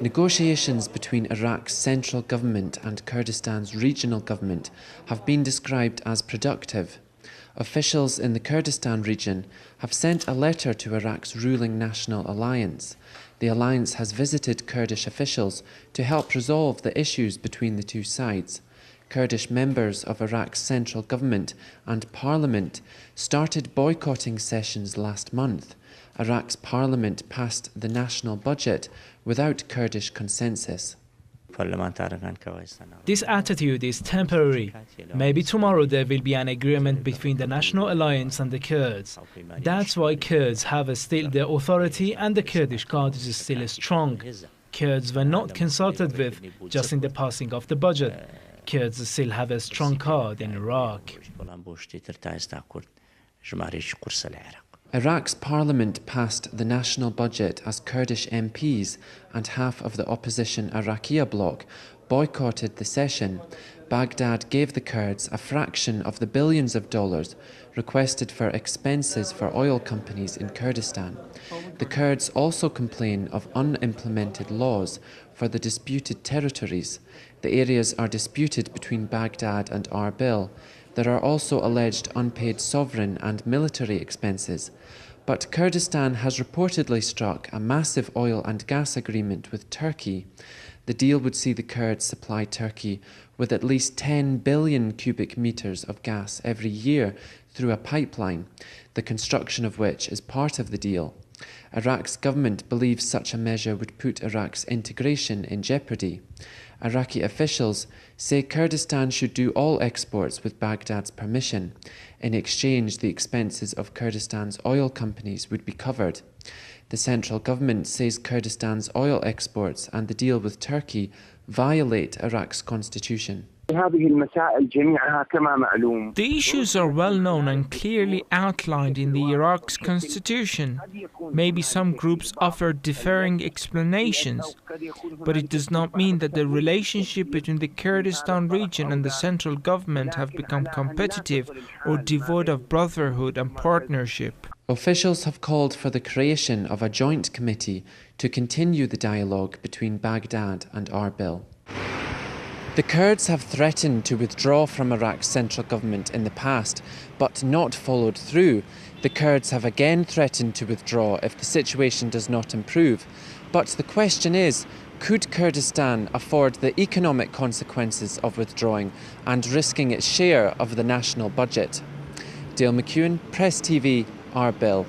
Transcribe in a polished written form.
Negotiations between Iraq's central government and Kurdistan's regional government have been described as productive. Officials in the Kurdistan region have sent a letter to Iraq's ruling National Alliance. The alliance has visited Kurdish officials to help resolve the issues between the two sides. Kurdish members of Iraq's central government and parliament started boycotting sessions last month. Iraq's parliament passed the national budget without Kurdish consensus. This attitude is temporary. Maybe tomorrow there will be an agreement between the National Alliance and the Kurds. That's why Kurds have still the authority and the Kurdish card is still strong. Kurds were not consulted with just in the passing of the budget. Kurds still have a strong card in Iraq. Iraq's parliament passed the national budget as Kurdish MPs and half of the opposition Iraqiyya bloc boycotted the session. Baghdad gave the Kurds a fraction of the billions of dollars requested for expenses for oil companies in Kurdistan. The Kurds also complain of unimplemented laws for the disputed territories. The areas are disputed between Baghdad and Arbil. There are also alleged unpaid sovereign and military expenses. But Kurdistan has reportedly struck a massive oil and gas agreement with Turkey. The deal would see the Kurds supply Turkey with at least 10 billion cubic meters of gas every year through a pipeline, the construction of which is part of the deal. Iraq's government believes such a measure would put Iraq's integration in jeopardy. Iraqi officials say Kurdistan should do all exports with Baghdad's permission. In exchange, the expenses of Kurdistan's oil companies would be covered. The central government says Kurdistan's oil exports and the deal with Turkey violate Iraq's constitution. The issues are well known and clearly outlined in the Iraq's constitution. Maybe some groups offer differing explanations, but it does not mean that the relationship between the Kurdistan region and the central government have become competitive or devoid of brotherhood and partnership. Officials have called for the creation of a joint committee to continue the dialogue between Baghdad and Arbil. The Kurds have threatened to withdraw from Iraq's central government in the past, but not followed through. The Kurds have again threatened to withdraw if the situation does not improve. But the question is, could Kurdistan afford the economic consequences of withdrawing and risking its share of the national budget? Dale McEwen, Press TV, Arbil.